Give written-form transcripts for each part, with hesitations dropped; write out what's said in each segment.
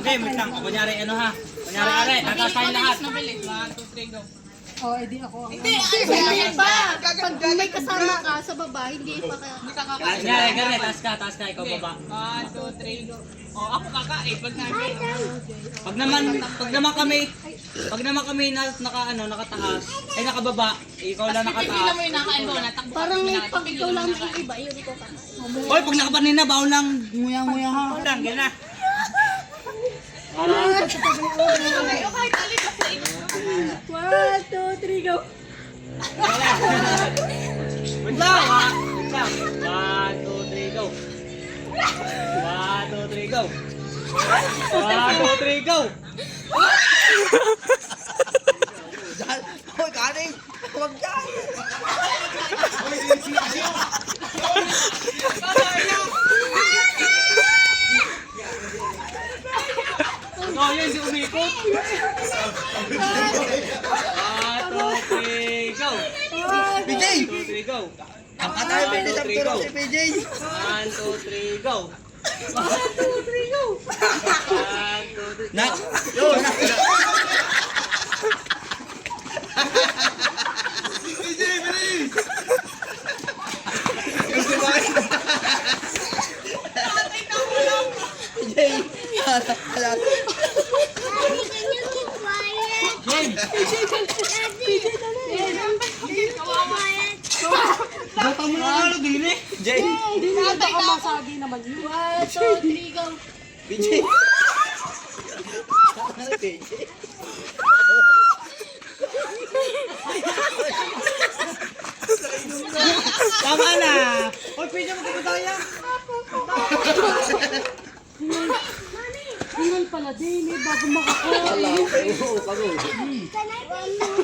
Okay, wait lang. Kunyari, ano ha? Kunyari, are, tataas tayong lahat. Mabilis. 1, 2, 3, go. Oh, edi ako. Hindi, Hindi ba? Pag may kasama ka sa baba, hindi pa ka. Hindi ka kakain. Kunyari, ganyan, taas ka, ikaw baba. 1, 2, 3, go. Oh, ako kakain. Pag namin. Pag naman kami nakataas, ay nakababa, ikaw lang Pipila nakataas. mo yung nakain mo. Natakbo. Parang pag ikaw lang yung iba, yun ikaw ka. Hoy, pag nakapanina, baon lang, nguya-nguya ha. Lang, ganyan na. Okay, okay. Tali ka sa inyo. 1, 2, 3, go! Wait lang, ha? Wait lang. 1, 2, 3, go. 1, 2, 3, go. 1, 2, 3, go. Hoy, kanin! Huwag dyan! No, yun, si umikot. 1, 2, 3, go. PJ! 1, 2, 3, go. Ang katay, PJ, sa turo si PJ! 1, 2, 3, go. 1, 2, 3, go. 1, 2, 3, Nak! go. PJ, bilis! PJ! Hala! Bata mo na ano, dili. Jay! Hindi na baka masagi naman yun. 1, 2, 3, go! PJ! Ano, PJ? Tama na. Hoy, pwede mo kapataya. Hingal pala din eh, bago makakain.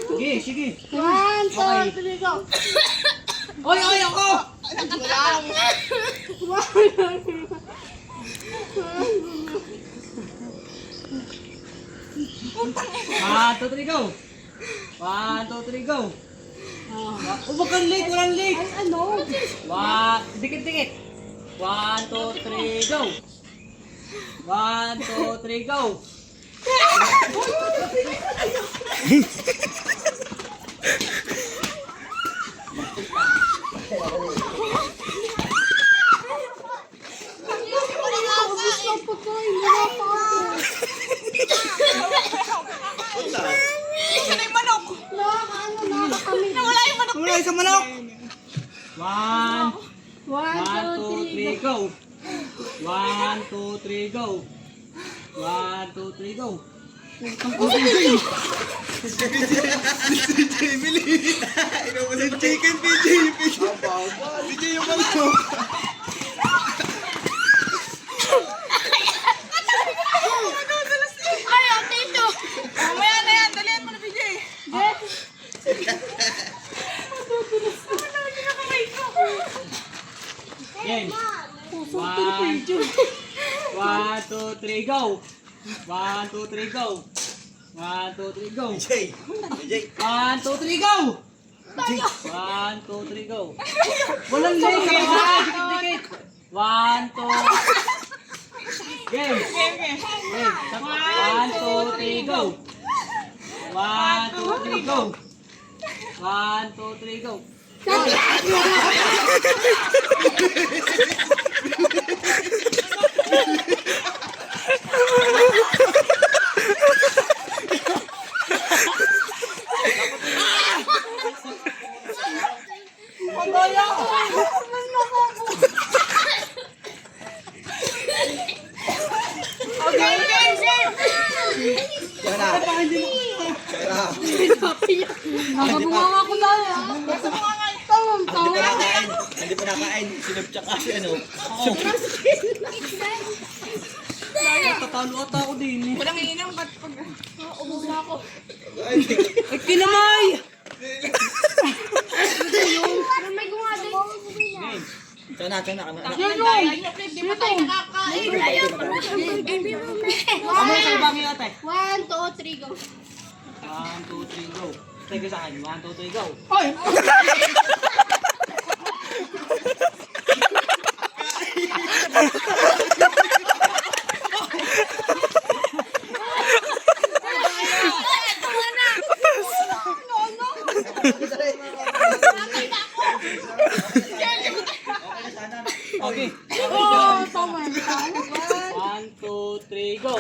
Sige, sige. 1, 2, 3, go! Hoy, hoy, ako. One, two, three, go. 1, 2, 3, go. Huwag kang late, walang late. Ay, ano? Dikit-dikit. 1, 2, 3, go. 1, 2, 3, go. Ubus lang po ko, hindi na pa ako. Isa na yung manok. Nakakami. Nawala yung manok. Wala isang manok. 1, 1, 2, 3, 2, 3, go! go. 1, 2, 3, go. 1, 2, 3, go. Inuulit chicken, PJ! PJ yung ano! Ay, ate ito. Mamaya na yan. Dalihan mo na, PJ. Game. Puso 1, 2, 3, go. 1, 2, 3, go. 1, 2, 3, go. PJ! PJ! 1, 2, 3, go. 1, 2, 3, go. Walang late. Dikit-dikit. 1, 2. Game. Okay. Game. 1, 2, 3, go. 1, 2, 3, go. 1, 2, 3, go. Yan na! Tara! Nakabunga ako dahil ah. Hindi pa nakain. Sinubtsak kasi ano. Tatalo ata ako din. Walang iinom ba't pag... Ubus na ako. Ay, kinamay! May gumagay. Game. Sana kami. Ay, di pa tayo nakakain. Ano yung salbang yun ate? 1, 2, 3, go! 1, 2, 3, go. Teka sa akin. 1, 2, 3, go. Hoy! 3, go.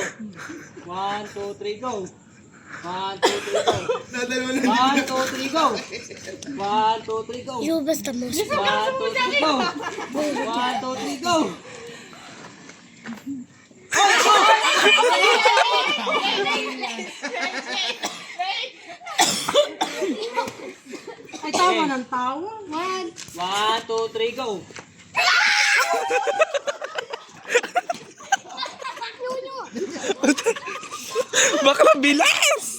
1, 2, 3, go. 1, 2, 3, go. Nadal mo na. 1, 2, 3, go. 1, 2, 3, go. 1, 2, 3, go. 1, 2, 3, go. Ay, tawa ng tawa. 1. 1, 2, 3, go. Bakla bilis!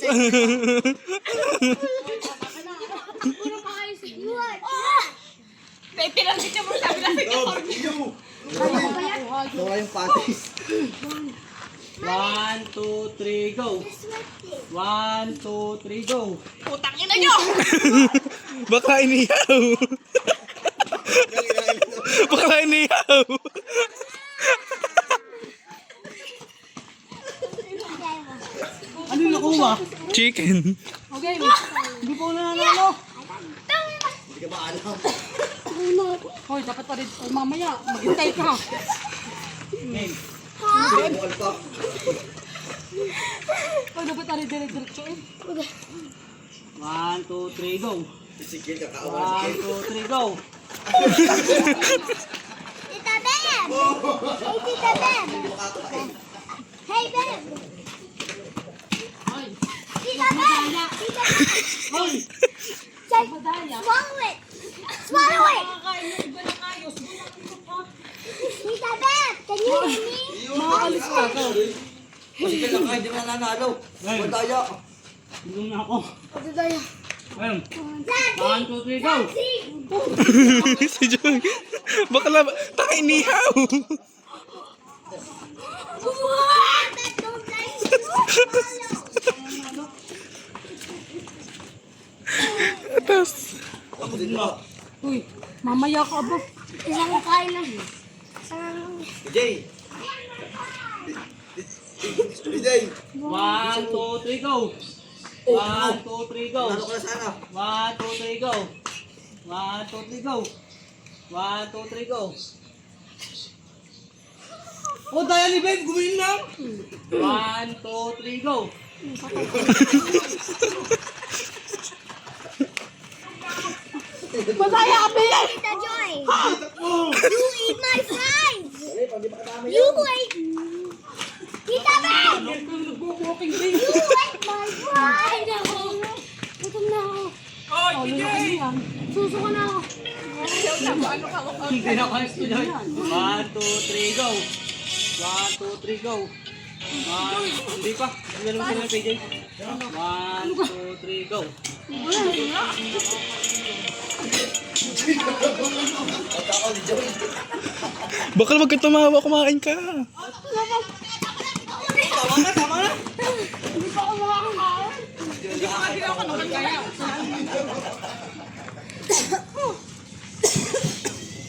Pinanggit niya mo sabi na sige. Nawa yung patis. 1, 2, 3, go. 1, 2, 3, go. Putang ina niyo. Bakla inihaw! Bakla inihaw! Ano yung nakuha? Chicken. Okay. Hindi po nanalo. Hindi ka ba alam? Hoy, dapat pa rin. Oy, mamaya, maghintay ka. Game. Bukal pa. Hoy, dapat pa rin dire-diretso eh. 1, 2, 3, go. Sige, kakaawa. 1, 2, 3, go. Tita Beb! Hey, Tita Beb! Hey, Beb! Tita Beb! Tita Hoy! Swallow it! Swallow it! Tita Beb! Can you hear me? Makakalis ka. Sige, kakain di mo nananalo. Madaya. Tulong na ako. Dadaya. Ayun. Daddy! 1, 2, 3, go. Si Joy. Bakla, taka inihaw! What? That don't like swallow. Tapos, Ako din mo. Uy, mamaya ka ba? Isang kain lang. Isang... Jay. Jay. 1, 2, 3, go. 1, 2, 3, go. Nalo ka na sana. 1, 2, 3, go. 1, 2, 3, go. 1, 2, 3, go. Oh, daya ni Babe, gumain lang. 1, 2, 3, go. Madaya ka ba yan? Tita Joy! You eat my fries! You ate... Tita Beb! Nagbubuking din. You ate my fries! Gutom na ako. Oh, hindi. Susuko na ako. Hindi na kayo estudyante. 1, 2, 3, go. 1, 2, 3, go. Hindi pa. Hindi na naman sila ng PJ. 1, 2, 3, go. bakla wag ka tumawa, kumain ka.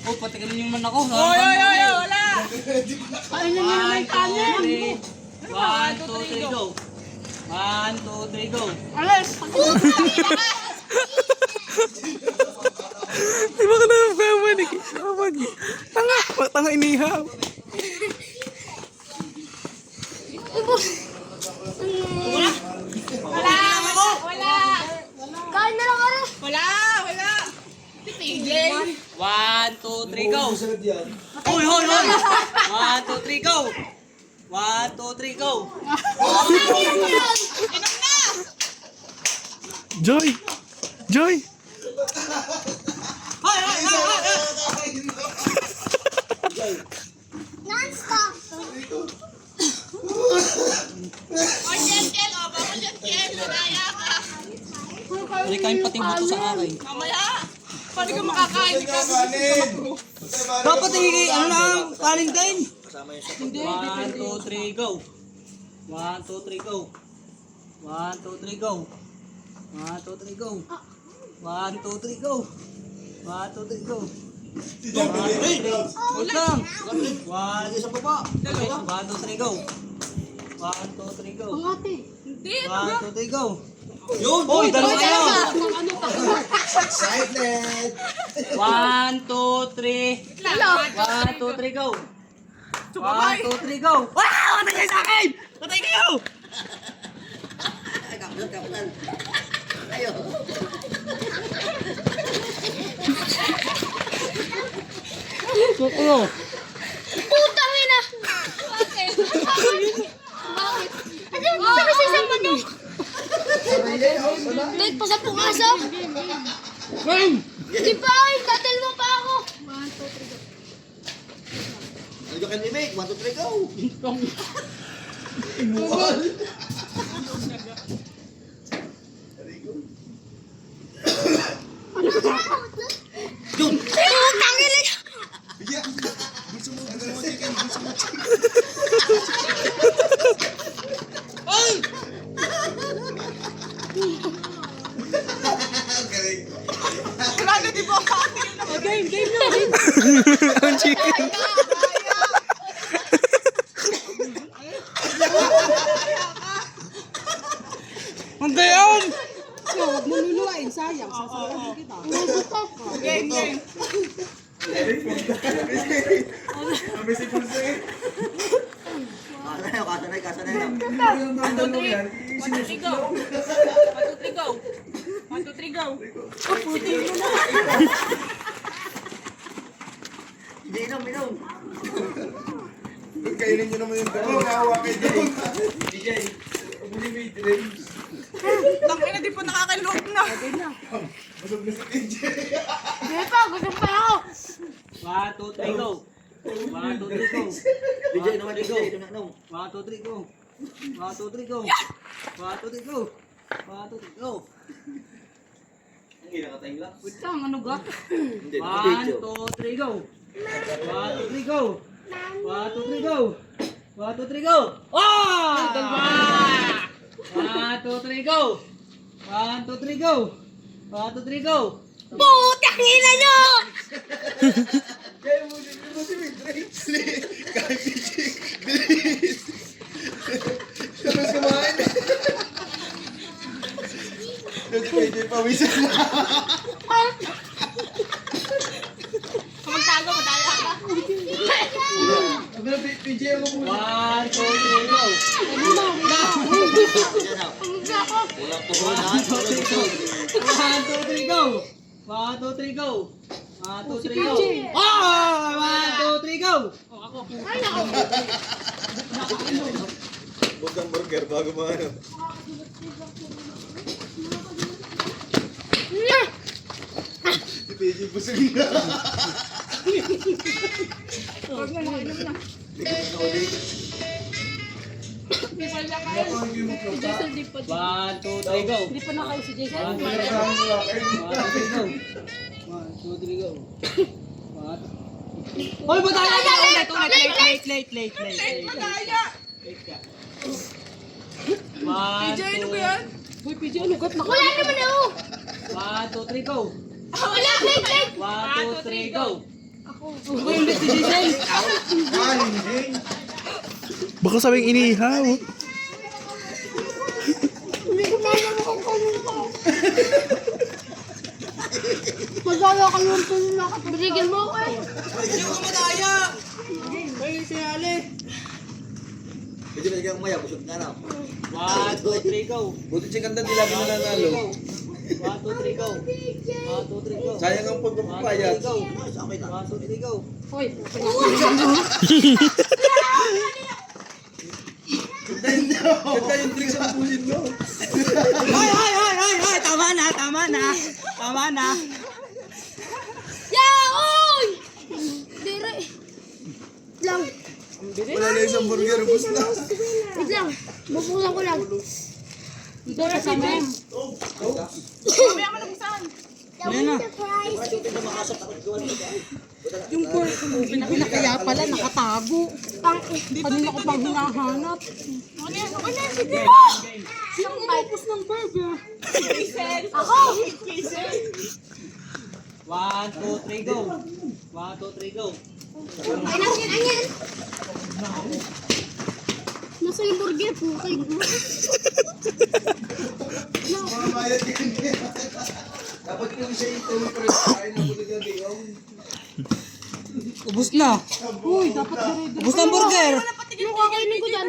Oh, pati ka yung man ako. Oy, wala. 1, 2, 3. 1, 2, 3, go. 1, 2, 3, go. Alas. Ay, baka naman. Tanga inihaw. Wala. Kain na lang ako. Wala. Si PJ. 1, 2, 3, go. Hoy, hoy, hoy. 1, 2, 3, go. 1, 2, 3, go. Joy! Joy! Hoy, hoy, hoy, hoy. Non-stop. Hindi kain pati buto sa akin. Mamaya. Paano ka makakain? Kanin. Dapat ano na, kanin din. Kasama yung sa 1, 2, 3, go. 1, 2, 3, go. 1, 2, 3, go. 1, 2, 3, go. 1, 2, 3, go. 1, 2, 3, go. 1, 2, 3, go. Hold lang. 1, sa baba. 1, 2, 3, go. 1, 2, 3, go. Ate. 1, 2, 3, go. Yun! Hoy, dalawa kayo! Excited. 1, 2, 3. 1, 2, 3, go. 1, 2, 3, go. Wow! Patay kayo sa akin! Patay kayo! Kapitan. Ayo. Kukulo! Putang ina! Bakit? Bakit? Ano? Tapos isang manok! Wait, pasapong aso? Di ba? Tatal mo pa ako! Ano ka ni Meg? 1, 2, 3, go! Yun! Putang ina! Wala na, di ba? Game na. Ang chicken. Ang gayon! Huwag mo luluwain, sayang. Sasabihin kita. Game. Kasanay na. 1, 2, 3, go. 1, 2, 3, go. Hindi, inom. Kainin nyo naman yung dalawa. Nakawa kay Jay. DJ, umuli mo yung drinks. Tangina, di pa nakakaloot na. Masog na si KJ. Di pa, gusto pa ako! 1, 2, 3, go! 1, 2, 3, go! DJ naman, DJ. Inom na, inom. 1, 2, 3, go! 1, 2, 3, go! 1, 2, 3, go! 1, 2, 3, go! Ang gila ka time lapse. Wait lang, ano ga? Hindi, 1, naka-video. 2, 3, go! 1, 2, 3, go! 1, 2, 3, go! 1, 2, 3, go! Oh! 1, 2, 3, go! 1, 2, 3, go! 1, 2, 3, go! Putang ina nyo! Kaya mo si may drinks. Kaya KJ. Bilis. Tapos kumain. Yung si KJ pawisan na. Kamantago, madala ka. Sabi na PJ ako muna. 1, 2, 3, go! Yan na. Hindi ako. Walang puhunan. Walang busog. 1, 2, 3, go! 1, 2, 3, go! 1, 2, 3, go! Oh! 1, 2, 3, go! Ay, ako. Huwag kang burger bago maano. Si PJ busog na. Huwag na, inom na. Ako hindi mo Si Jason di pa. 1, 2, 3, go! Di pa na kayo si Jason. 1, 2, 3, go! 1, 2, 3, go! 1, 2, 3, go! 1, 2, 3, go! Hoy, bataya ka! Late. Late, madaya. PJ, ano ba yan? Uy, PJ, lugat na. Wala naman ako. 1, 2, 3, go! Wala, late. 1, 2, 3, go! Uy, yung si Jason. Ah, hindi. Baka sabing inihaw. Hindi ko naman ako kanina. Madala kayo ang tulak. Binigyan mo ako eh. Hindi ko madaya! Ay, sinali! Pwede ba kang umaya? Busog na na. 1, 2, 3, go! Buti si Kanda di lagi nananalo. 1, 2, 3, go! 1, 2, 3, go! Sayang ang 1, 2, 3, pagpapayat. go! Sa akin na. 1, 2, 3, go! Hoy, Ganda yung drinks ang pusin mo. Hoy! Tama na! yaoy! Dire. Lang. Wala na isang burger, bus na. Wait lang. Bubuksan ko lang. Ito na sa mem. Mamaya mo nabuksan. Ayan na. Yung pinakaya pala, nakatago. Kanina ko pang hinahanap. Ano yan? Ano yan? Sige. Siyang umupos ng burger. Jason. Ako! Jason. 1, 2, 3, go! 1, 2, 3, go! Ayan. Nasa yung burger po kayo. Mga bayad yan. Dapat yung siya ito yung kain na buti ng gayaw. Ubus na! Uy, dapat dire-dire. Ubus na ang burger! Yung kakainin ko dyan.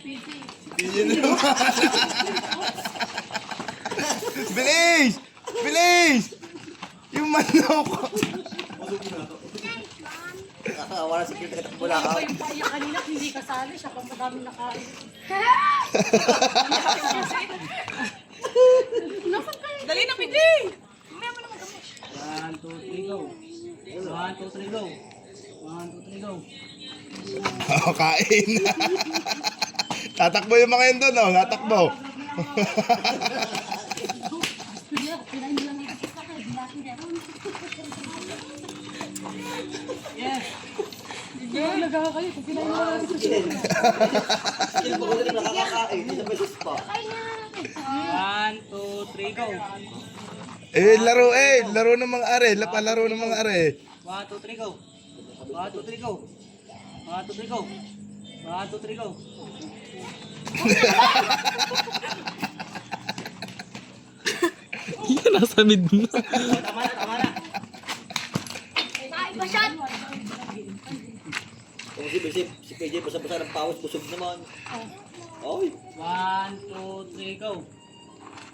Yun naman. Bilis! Bilis! Yung manok! Wala si Kit nakatakbo lang ako. Yung paya kanina, hindi kasali siya pang madaming nakain. Dali na, Pidi! 1, 2, 3, go. 1, 2, 3, go. 1, 2, 3, go. Oh, kain. Tatakbo yung mga yun doon, oh. Tatakbo. Yes. Nagawa kayo, kung kinain mo lang ito siya. Skill mo ko rin nakakakain. Hindi na beses pa. 1, 2, 3, go. Laro ng mga are. Palaro ng mga are. 1, 2, 3, go. 1, 2, 3, go. 1, 2, 3, go. 1, 2, 3, go. Yan, nasa mid na. Tama na, tama na. Iba shot. Kung si PJ basa-basa ng pawis, busog naman. Oy. 1, 2, 3, go.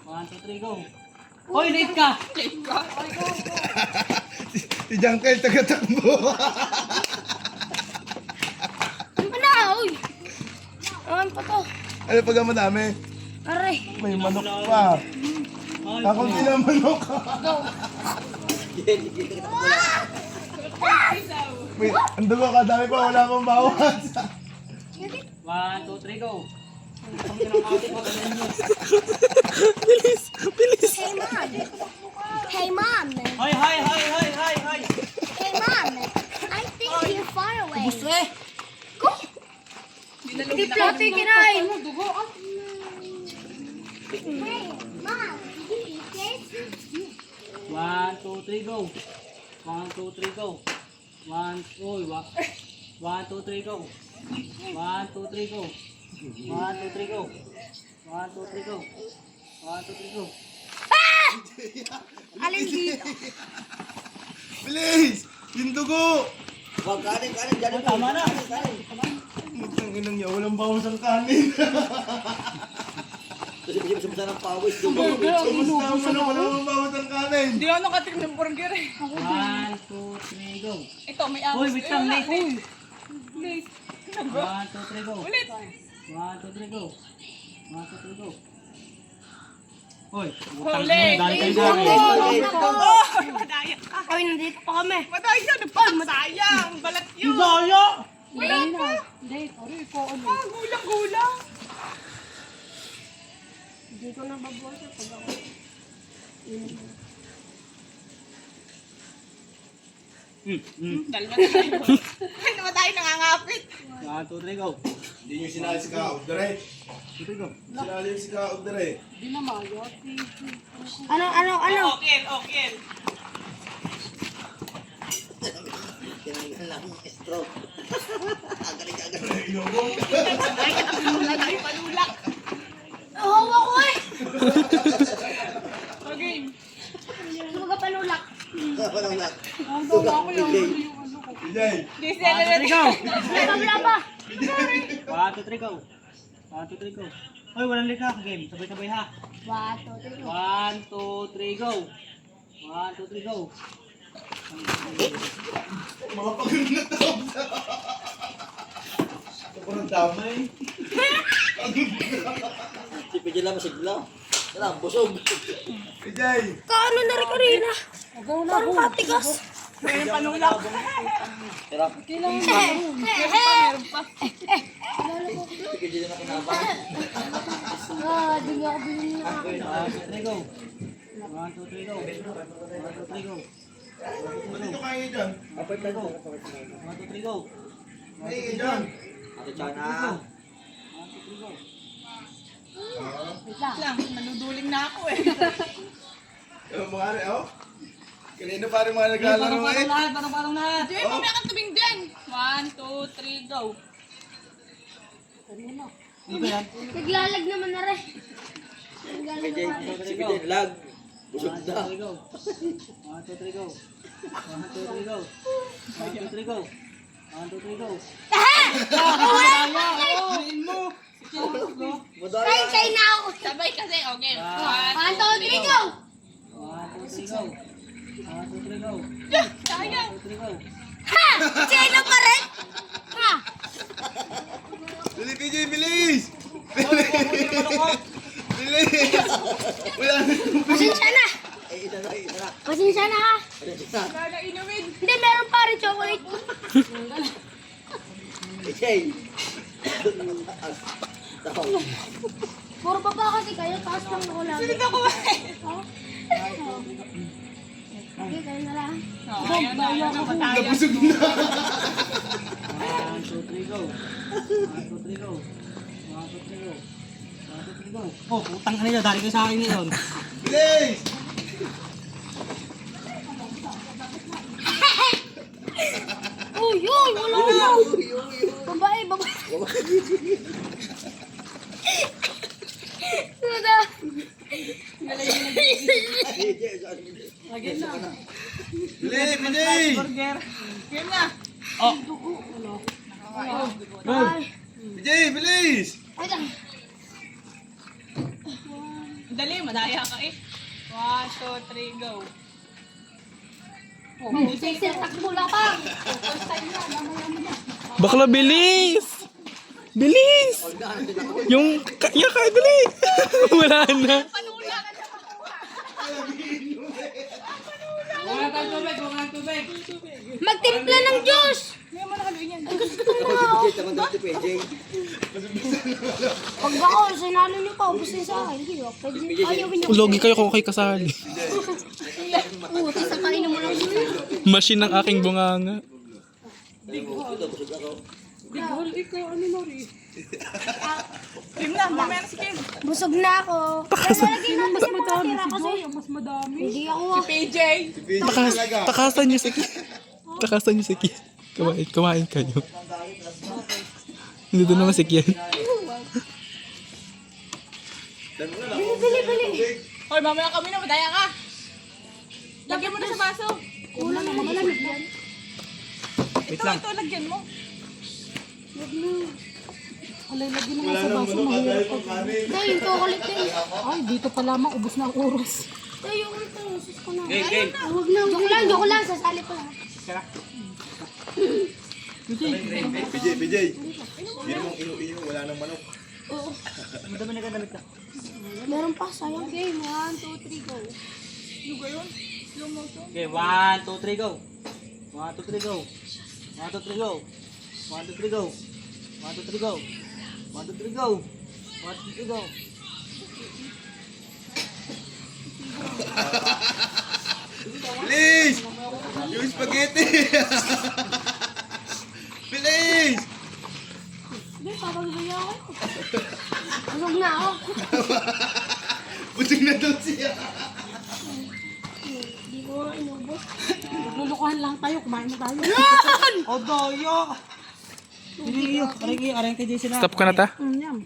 1, 2, 3, go. Hoy, late ka! Si Jangkel taga-takbo. Ano na, uy? Ano pa to? Ano pag madami? Aray. May manok pa. Ako din ang manok. Si Kit nakatakbo lang. Wait, ang dugo ka, dami pa, wala pang bawas. 1, 2, 3, go. Ang kinakati ko, ganyan nyo. Bilis! Bilis! Hey, Mom. Hey, Mom. Hoy, hoy, hoy, hoy, hoy, hoy. Hey, Mom. I think you're far away. Go. Hindi plato yung kinain. Hey, Mom. Did you eat this? 1, 2, 3, go. 1, 2, 3, go. 1, 2, 3, go. 1, 2, 3, go. 1, 2, 3, go. 1, 2, 3, go. 1, 2, 3, go. Alin dito? Bilis! Yung dugo! Wag kanin, dyan mo. Tama na. Ang inang niya, walang bawas ang kanin. Kasi PJ basa-basa ng pawis. Kumusta mo na walang bawas ang kanin? Hindi ako nakating ng burger eh. 1, 2, 3, go. Ito, may Hoy, amos. wait lang, late. Late. 1, 2, 3, go. Ulit. 1, 2, 3, go. 1, 2, 3, go. Hoy, Ulit. dahil kayo dami. Oh, madayang ka. Ay, nandito pa kami. Madayang. Nagpamasayang. Balat yun. Daya! Wala pa. Hindi, sorry ko. Gulang-gulang. Hindi ko nababuhay pag ako. Dalawa na tayo. Dalawa tayo nangangapit. 1, 2, 3, go. Hindi nyo sinali si Kaog Dere. 2, 3, go. Sinali si Kaog Dere. Hindi na mayo. Ano? Okay. Kinain lang. Stroke. Wala tayo panulak. Hawa ko eh. Okay. Sumaga panulak. Walang lang. Ang gawa ko yung PJ! Hindi 1, 2, 3, go. Wala pa. 1, 2, 3, go. 1, 2, 3, go. Hoy, walang late ha. Game, sabay-sabay ha. 1, 2, 3. 1, 2, 3, go. 1, 2, 3, go. Mga pagod na tawag sa... Sobrang damay. Si PJ lang masigla. Wala, busog. PJ! Kaano na rin kanina? Parang patigas. May panulak. Pero Meron pa. si PJ na kinabang. Di nga ako bilhin na. 1, 2, 3, go. 1, 2, 3, go. 1, 2, 3, go. Dito kayo dyan. 1, 2, 3, go. 1, 2, 3, go. Kayo dyan. Ate Chana. 1, 2, 3, go. Lang, nanuduling na ako eh. Yung mga are, oh. Kanina parang mga naglalaro eh. Parang lahat. Di mo may katubing din. 1, 2, 3, go. Ano ba yan? Naglalag naman na rin. PJ, si PJ lag. Busog 1, 2, na. 3, go. 1, 2, 3, go. 1, 2, 3, go. 1, 2, 3, go. 1, 2, 3, go. Wala pa. Bilhin mo. Kain na ako. Sabay kasi, okay. 1, 2, 3, go! 1, 2, 3, go. 1, 2, 3, go. Sayang. 1, 2, 3, go. Ha! Sino pa rin? Ha! Dali, PJ, bilis! Bilis! Wala na. Pasensya na. Pasensya na ha. Wala inumin. Hindi, meron pa rin chocolate. Puro pa kasi kayo, taas lang ako lang. Hindi ako Okay, kayo na lang. Ayun na, ayun na. Mataya. Nabusog na. 1, 2, 3, go. 1, 2, 3, go. 1, 2, 3, go. 1, 2, 3, go. Oh, putang ka nila. Dari kayo sa akin ngayon. Bilis! Uy, uy, wala na. Babae, babae. Suda. Bilis, PJ! Burger. Game na. Ay, PJ, bilis! ay, lang. Dali, madaya ka eh. 1, 2, 3, go. Sexy, takbo lang pa. Bakla, bilis! Bilis! Yung kaya ka, dali! Wala na. Magtimpla ng juice. Hindi mo nakaluin yan. Pag ako, sinalo niyo pa, ubusin sa akin. Hindi ba? Pwede. Ayaw niyo. Logi kayo kung kayo kasali. Tapos ang kainin mo lang yun. Machine ng aking bunganga. Game na, mamaya na si Kim. Busog na ako. Lalagyan natin yung mga tira kasi. Mas madami. Hindi ako. PJ. Si PJ talaga. Takasan niyo si Ki. Takasan niyo si Ki. Kumain kayo. Hindi doon naman si Kian. Bili. Hoy, mamaya kami na, madaya ka. Lagyan mo na sa baso. Kulang na malamig yan. Wait lang. Ito, lagyan mo. Wala nang manok dahil pagkanin. Ito yung chocolate din. Ay, dito pa lamang, ubos na ang oras. Ito yung ito. Sus ko na. Game, game. Huwag na. Joke lang. Sasali pa lang. PJ. Hindi mong inu-inu, wala nang manok. Oo. Madami na damit ka. Meron pa. Sayang. Game. 1, 2, 3, go. Lugo yun. Slow motion. Okay, 1, 2, 3, go. 1, 2, 3, go. 1, 2, 3, go. 1, 2, 3, go. 1, 2, 3, go. 1, 2, 3, go. 1, 2, 3, go. Bilis! Yung spaghetti! Bilis! Hindi, papagaya ako. Busog na ako. Busog na daw siya. Hindi ko inubos. Lulukuhan lang tayo, kumain na tayo. Oh, doyo! Hindi, aray kayo sila. Stop ka na ta. Yum.